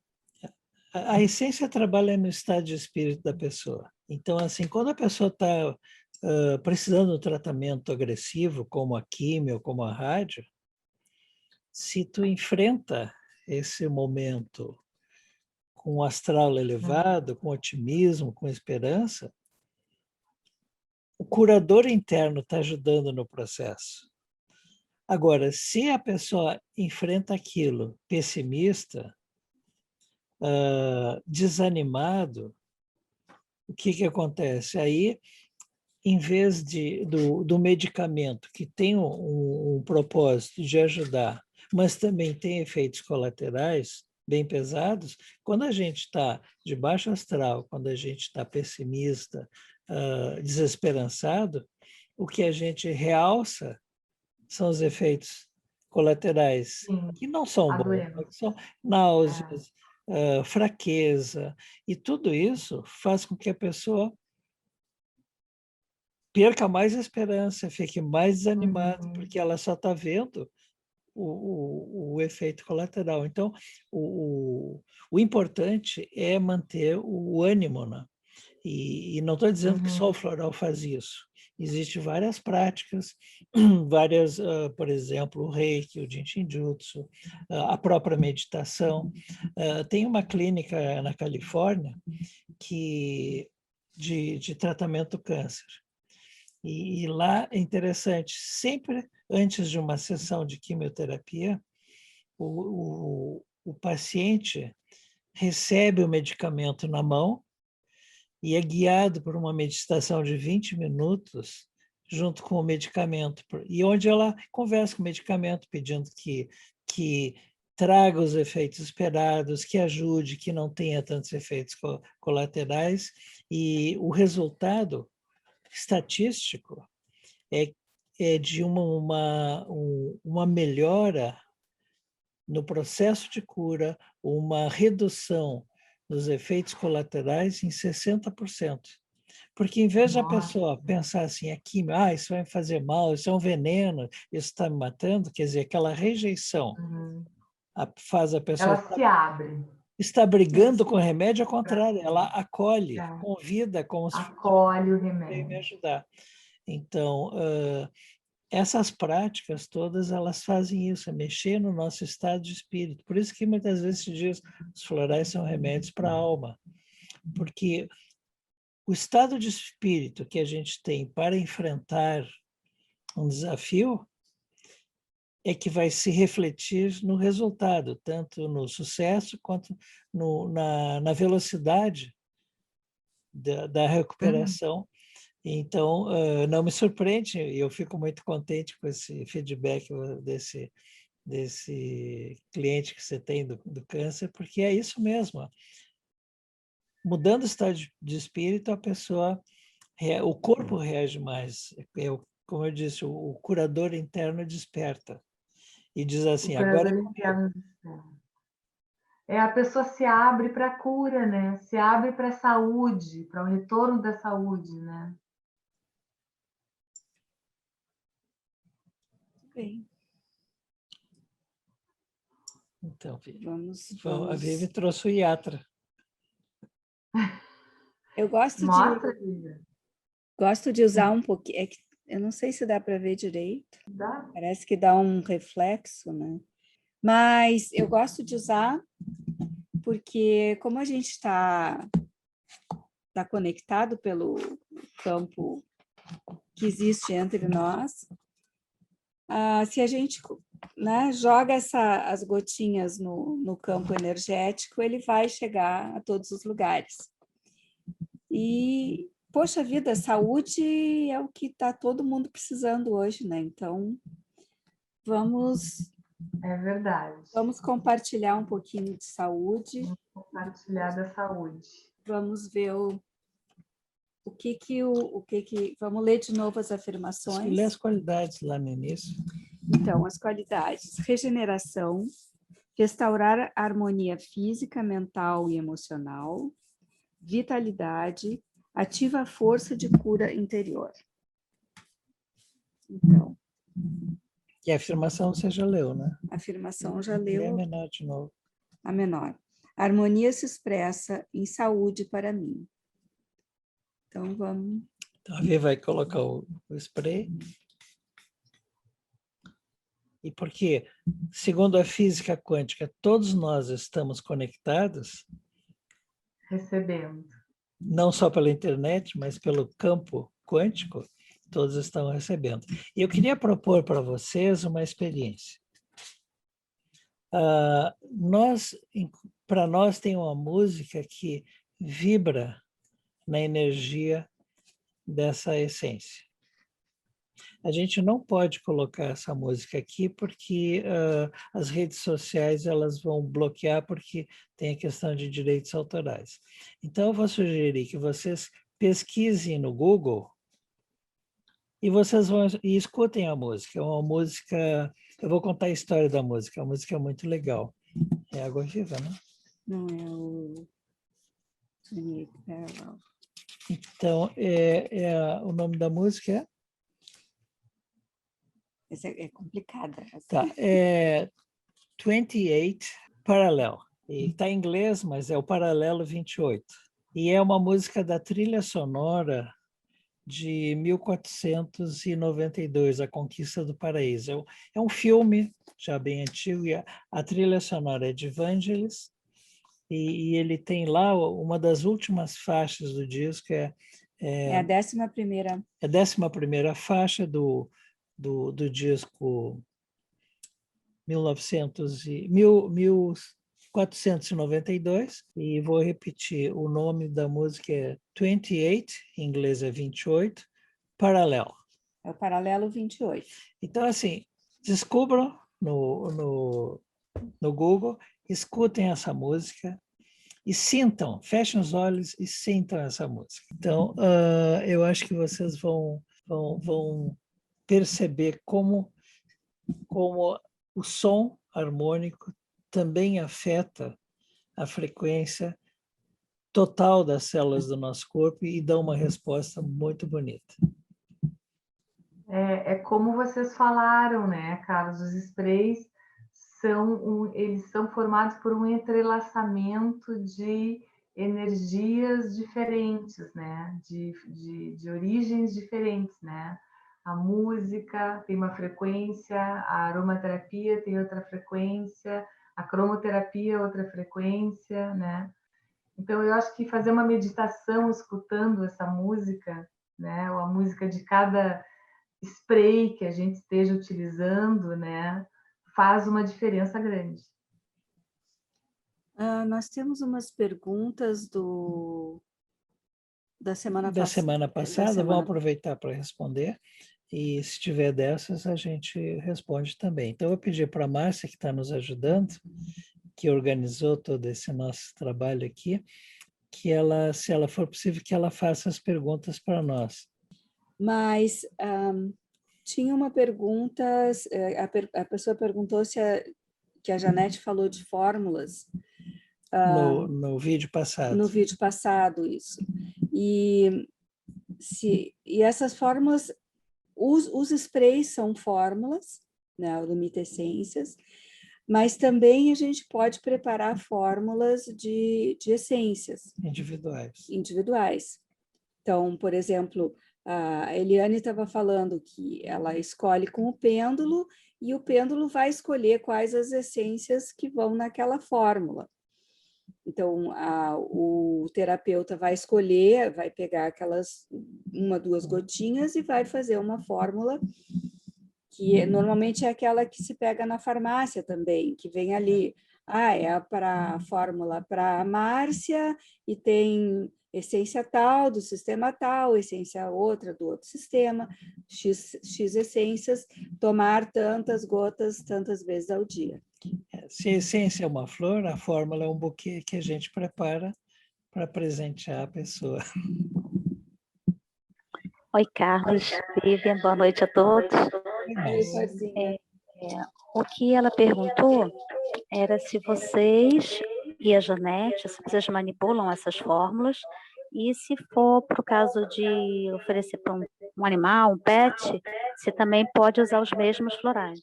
A essência trabalha no estado de espírito da pessoa. Então, assim, quando a pessoa está precisando de um tratamento agressivo, como a quimio, como a rádio, se tu enfrenta esse momento com o astral elevado, com otimismo, com esperança, o curador interno está ajudando no processo. Agora, se a pessoa enfrenta aquilo pessimista, desanimado, o que acontece? Aí, em vez do medicamento, que tem um propósito de ajudar, mas também tem efeitos colaterais bem pesados, quando a gente está de baixo astral, quando a gente está pessimista, desesperançado, o que a gente realça são os efeitos colaterais, Sim, que não são bons, adoecemos. que são náuseas, fraqueza, e tudo isso faz com que a pessoa perca mais a esperança, fique mais desanimada, porque ela só está vendo o efeito colateral. Então, o importante é manter o ânimo, né? E não estou dizendo que só o floral faz isso. Existem várias práticas, várias, por exemplo, o Reiki, o Jinshin Jutsu, a própria meditação. Tem uma clínica na Califórnia de tratamento do câncer. E lá é interessante, sempre antes de uma sessão de quimioterapia, o paciente recebe o medicamento na mão e é guiado por uma meditação de 20 minutos junto com o medicamento, e onde ela conversa com o medicamento, pedindo que traga os efeitos esperados, que ajude, que não tenha tantos efeitos colaterais, e o resultado estatístico é é de uma melhora no processo de cura, uma redução dos efeitos colaterais em 60%. Porque em vez da pessoa pensar assim, aqui, isso vai me fazer mal, isso é um veneno, isso está me matando, quer dizer, aquela rejeição faz a pessoa... Ela se abre. Está brigando com o remédio, ao contrário, ela acolhe, convida, como se acolhe o fosse remédio. me ajudar. Então, essas práticas todas, elas fazem isso, é mexer no nosso estado de espírito. Por isso que muitas vezes se diz os florais são remédios para a alma, porque o estado de espírito que a gente tem para enfrentar um desafio é que vai se refletir no resultado, tanto no sucesso quanto na velocidade da recuperação. Então, não me surpreende, e eu fico muito contente com esse feedback desse cliente que você tem do câncer, porque é isso mesmo. Mudando o estado de espírito, a pessoa, o corpo reage mais. Como eu disse, o curador interno desperta e diz assim, agora é comigo. A pessoa se abre para a cura, né? Se abre para a saúde, para o retorno da saúde, né? Bem. Então, Vivi, vamos. A Vivi trouxe o Yatra. Eu gosto de usar um pouquinho. Eu não sei se dá para ver direito. Dá? Parece que dá um reflexo, né? Mas eu gosto de usar porque, como a gente está conectado pelo campo que existe entre nós, se a gente, né, joga as gotinhas no campo energético, ele vai chegar a todos os lugares. E, poxa vida, saúde é o que está todo mundo precisando hoje, né? Então, É verdade. Vamos compartilhar um pouquinho de saúde. Vamos compartilhar da saúde. Vamos ver vamos ler de novo as afirmações. Lê as qualidades lá no início. Então, as qualidades: regeneração, restaurar a harmonia física, mental e emocional, vitalidade, ativa a força de cura interior. Então. E a afirmação você já leu, né? A afirmação já leu. Lê a menor de novo. A menor. A harmonia se expressa em saúde para mim. Então, vamos... Então, a Vivi vai colocar o spray. E porque, segundo a física quântica, todos nós estamos conectados. Recebendo. Não só pela internet, mas pelo campo quântico, todos estão recebendo. E eu queria propor para vocês uma experiência. Para nós tem uma música que vibra na energia dessa essência. A gente não pode colocar essa música aqui porque as redes sociais elas vão bloquear porque tem a questão de direitos autorais. Então, eu vou sugerir que vocês pesquisem no Google e vocês e escutem a música. É uma música... Eu vou contar a história da música. A música é muito legal. É Água Viva, né? Não, é o... 28 Parallel. Então, o nome da música é... Essa é complicada. Tá, é 28 Parallel. Está em inglês, mas é o Paralelo 28. E é uma música da trilha sonora de 1492, A Conquista do Paraíso. É um filme já bem antigo, e a trilha sonora é de Vangelis, e ele tem lá uma das últimas faixas do disco, é a 11ª. É a 11ª faixa do disco 1492, e vou repetir, o nome da música é 28, em inglês é 28, Parallel. É o Paralelo 28. Então, assim, descubram no Google, escutem essa música e sintam, fechem os olhos e sintam essa música. Então, eu acho que vocês vão perceber como o som harmônico também afeta a frequência total das células do nosso corpo e dá uma resposta muito bonita. É como vocês falaram, né, Carlos? Os sprays eles são formados por um entrelaçamento de energias diferentes, né? De origens diferentes, né? A música tem uma frequência, a aromaterapia tem outra frequência, a cromoterapia outra frequência, né? Então, eu acho que fazer uma meditação escutando essa música, né? Ou a música de cada spray que a gente esteja utilizando, né? Faz uma diferença grande. Nós temos umas perguntas da semana passada. Vamos aproveitar para responder. E se tiver dessas, a gente responde também. Então, eu pedi para a Márcia, que está nos ajudando, que organizou todo esse nosso trabalho aqui, que ela, se ela for possível, que ela faça as perguntas para nós. Mas tinha uma pergunta, a pessoa perguntou que a Janete falou de fórmulas. No vídeo passado. No vídeo passado, isso. E essas fórmulas, os sprays são fórmulas, né, lumitescências, mas também a gente pode preparar fórmulas de essências. Individuais. Então, por exemplo, a Eliane estava falando que ela escolhe com o pêndulo e o pêndulo vai escolher quais as essências que vão naquela fórmula. Então, o terapeuta vai escolher, vai pegar aquelas 1, 2 gotinhas e vai fazer uma fórmula que normalmente é aquela que se pega na farmácia também, que vem ali. É para a fórmula para a Márcia e tem essência tal, do sistema tal, essência outra do outro sistema, X essências, tomar tantas gotas, tantas vezes ao dia. Se a essência é uma flor, a fórmula é um buquê que a gente prepara para presentear a pessoa. Oi, Carlos, Vivian, boa noite a todos. O que ela perguntou era se vocês e a Janete, se vocês manipulam essas fórmulas e se for para o caso de oferecer para um animal, um pet, se também pode usar os mesmos florais.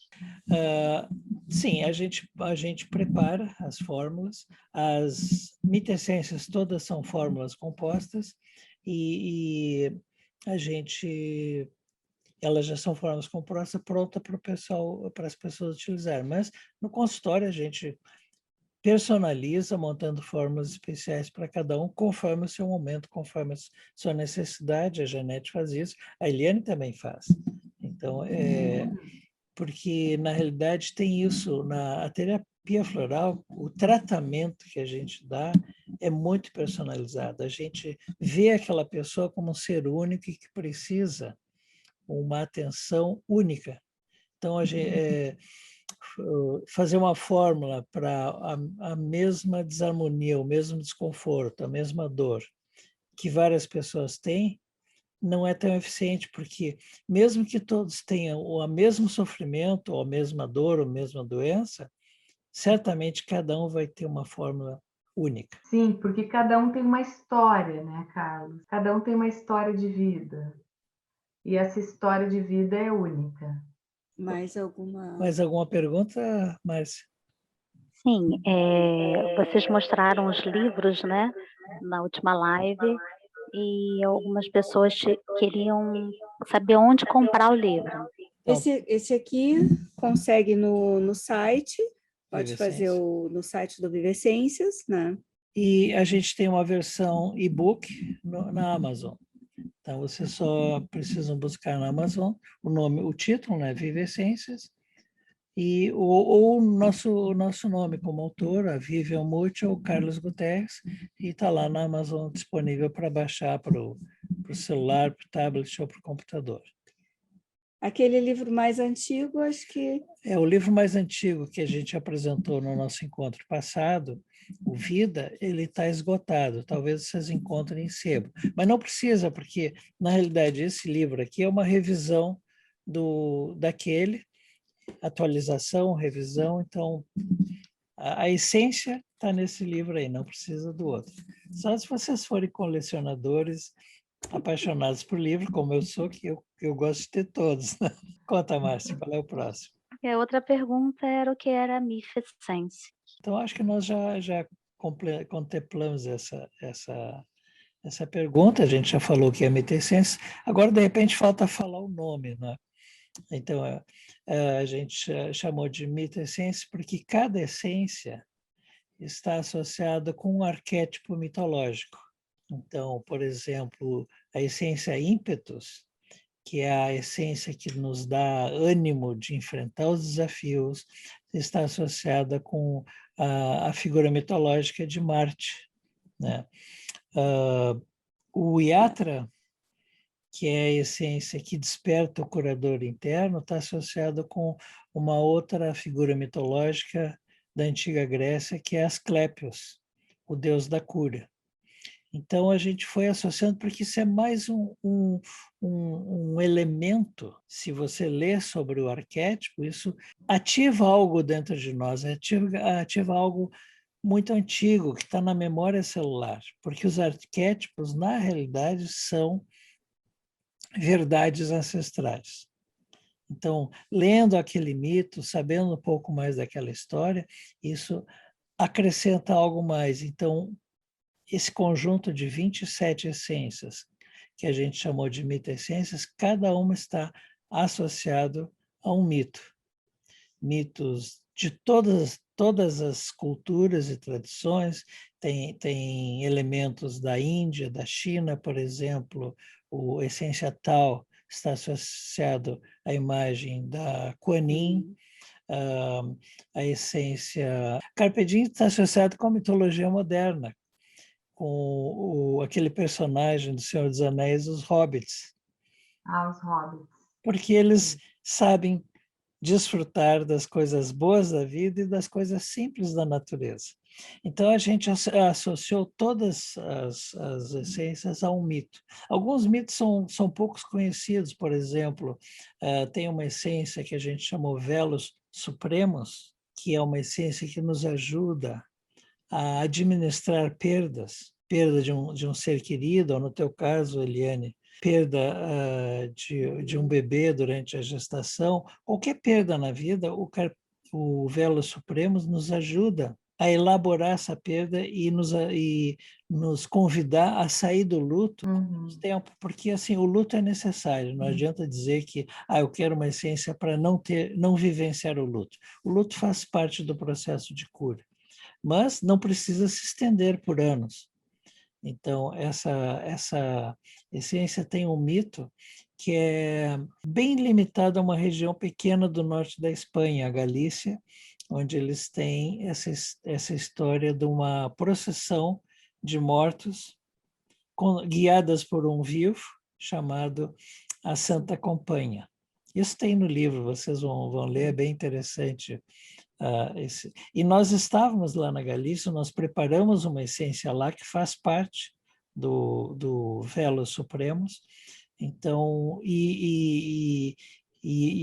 Sim, a gente prepara as fórmulas, as mitessências todas são fórmulas compostas e elas já são fórmulas compostas prontas para as pessoas utilizarem, mas no consultório a gente personaliza, montando fórmulas especiais para cada um, conforme o seu momento, conforme a sua necessidade. A Janete faz isso, a Eliane também faz. Então, porque na realidade tem isso, a terapia floral, o tratamento que a gente dá é muito personalizado. A gente vê aquela pessoa como um ser único e que precisa uma atenção única. Então, fazer uma fórmula para a mesma desarmonia, o mesmo desconforto, a mesma dor que várias pessoas têm, não é tão eficiente, porque mesmo que todos tenham o mesmo sofrimento, ou a mesma dor, ou a mesma doença, certamente cada um vai ter uma fórmula única. Sim, porque cada um tem uma história, né, Carlos? Cada um tem uma história de vida. E essa história de vida é única. Mais alguma pergunta, Márcia? Sim, vocês mostraram os livros, né, na última live, e algumas pessoas queriam saber onde comprar o livro. Esse aqui consegue no site, pode fazer no site do Vivessências, né? E a gente tem uma versão e-book na Amazon. Então, vocês só precisam buscar na Amazon o título, né, Vivessências, e o nosso nome como autor, a Vivian Mucci ou Carlos Guterres, e está lá na Amazon disponível para baixar para o celular, para o tablet ou para o computador. Aquele livro mais antigo, acho que... O livro mais antigo que a gente apresentou no nosso encontro passado, o Vida, ele está esgotado. Talvez vocês encontrem em sebo. Mas não precisa, porque, na realidade, esse livro aqui é uma revisão daquele, atualização, revisão. Então, a essência está nesse livro aí, não precisa do outro. Só se vocês forem colecionadores apaixonados por livro, como eu sou, que eu gosto de ter todos. Né? Conta, Márcia, qual é o próximo? E a outra pergunta era o que era a mifescência. Então, acho que nós já contemplamos essa pergunta, a gente já falou que é mitessência, agora, de repente, falta falar o nome, né? Então, a gente chamou de mitessência porque cada essência está associada com um arquétipo mitológico. Então, por exemplo, a essência ímpetus, que é a essência que nos dá ânimo de enfrentar os desafios, está associada com a figura mitológica de Marte, né? O Yatra, que é a essência que desperta o curador interno, está associado com uma outra figura mitológica da antiga Grécia, que é Asclépios, o deus da cura. Então, a gente foi associando, porque isso é mais um elemento, se você ler sobre o arquétipo, isso ativa algo dentro de nós, ativa algo muito antigo, que está na memória celular, porque os arquétipos, na realidade, são verdades ancestrais. Então, lendo aquele mito, sabendo um pouco mais daquela história, isso acrescenta algo mais. Então, esse conjunto de 27 essências, que a gente chamou de mitessências, cada uma está associado a um mito. Mitos de todas as culturas e tradições, tem elementos da Índia, da China, por exemplo, o essência Tao está associado à imagem da Kuan Yin, a essência Carpe Diem está associado com a mitologia moderna, com aquele personagem do Senhor dos Anéis, os hobbits. Os hobbits. Porque eles sabem desfrutar das coisas boas da vida e das coisas simples da natureza. Então, a gente associou todas as essências a um mito. Alguns mitos são poucos conhecidos, por exemplo, tem uma essência que a gente chamou Velos Supremos, que é uma essência que nos ajuda a administrar perdas, perda de um ser querido, ou no teu caso, Eliane, perda de um bebê durante a gestação, qualquer perda na vida, o Velos Supremos nos ajuda a elaborar essa perda e nos convidar a sair do luto tempo, porque assim o luto é necessário. Não adianta dizer que eu quero uma essência para não vivenciar o luto. O luto faz parte do processo de cura, mas não precisa se estender por anos. Então, essa essência tem um mito que é bem limitado a uma região pequena do norte da Espanha, a Galícia, onde eles têm essa história de uma procissão de mortos guiadas por um vivo chamado a Santa Companhia. Isso tem no livro, vocês vão ler, é bem interessante. E nós estávamos lá na Galícia, nós preparamos uma essência lá que faz parte do Velos Supremos. Então,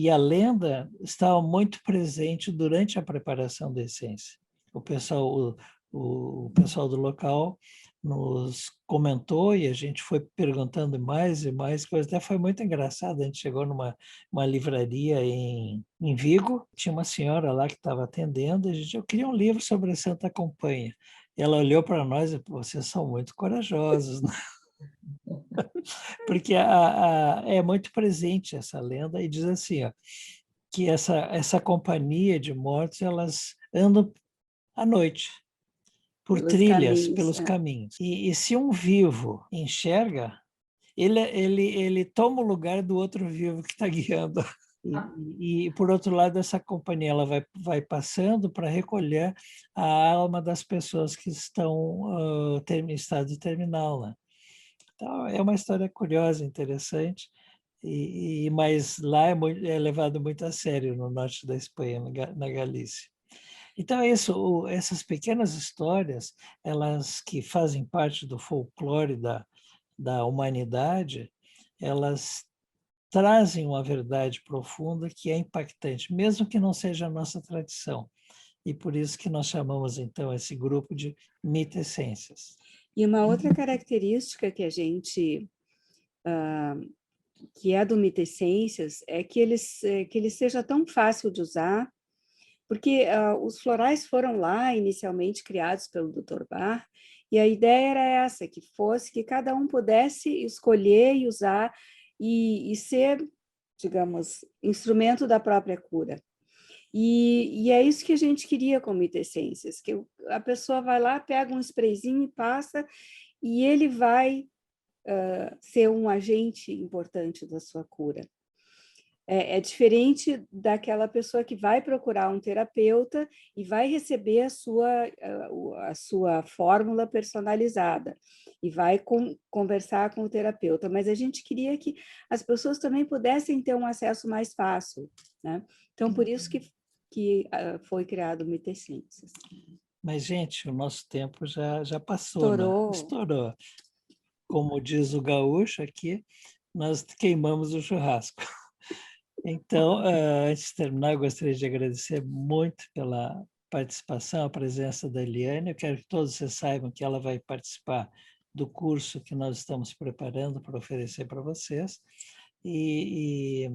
a lenda estava muito presente durante a preparação da essência. O pessoal do local nos comentou e a gente foi perguntando mais e mais coisas. Até foi muito engraçado, a gente chegou numa livraria em Vigo, tinha uma senhora lá que estava atendendo, eu queria um livro sobre a Santa Companhia. Ela olhou para nós e falou, vocês são muito corajosos, né? Porque é muito presente essa lenda e diz assim, que essa companhia de mortos, elas andam à noite, por trilhas, pelos caminhos. E se um vivo enxerga, ele toma o lugar do outro vivo que está guiando. E, por outro lado, essa companhia ela vai passando para recolher a alma das pessoas que estão em estado terminal. Né? Então, é uma história curiosa, interessante, mas lá é levado muito a sério no norte da Espanha, na Galícia. Então, essas pequenas histórias, elas que fazem parte do folclore da humanidade, elas trazem uma verdade profunda que é impactante, mesmo que não seja a nossa tradição. E por isso que nós chamamos, então, esse grupo de mita-essências. E uma outra característica que a gente, que é do mita-essências, é que ele seja tão fácil de usar, porque os florais foram lá inicialmente criados pelo Dr. Bach, e a ideia era essa, que cada um pudesse escolher e usar e ser, digamos, instrumento da própria cura. E é isso que a gente queria com mita-essências, que a pessoa vai lá, pega um sprayzinho e passa, e ele vai ser um agente importante da sua cura. É diferente daquela pessoa que vai procurar um terapeuta e vai receber a sua fórmula personalizada e vai conversar com o terapeuta, mas a gente queria que as pessoas também pudessem ter um acesso mais fácil, né? Então, por isso que foi criado o mita-essências. Mas, gente, o nosso tempo já passou, Estourou. né? Estourou. Como diz o gaúcho aqui, nós queimamos o churrasco. Então, antes de terminar, eu gostaria de agradecer muito pela participação, a presença da Eliane. Eu quero que todos vocês saibam que ela vai participar do curso que nós estamos preparando para oferecer para vocês. E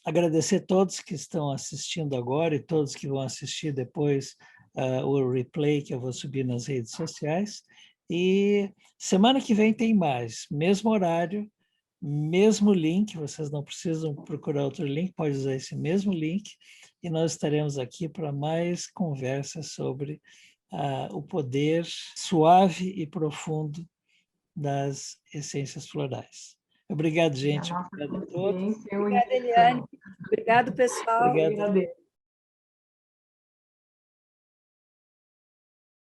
agradecer a todos que estão assistindo agora e todos que vão assistir depois o replay que eu vou subir nas redes sociais. E semana que vem tem mais, mesmo horário, mesmo link, vocês não precisam procurar outro link, pode usar esse mesmo link, e nós estaremos aqui para mais conversas sobre o poder suave e profundo das essências florais. Obrigado, gente. Obrigado a todos. Obrigada, Eliane. Obrigado, pessoal. Obrigado.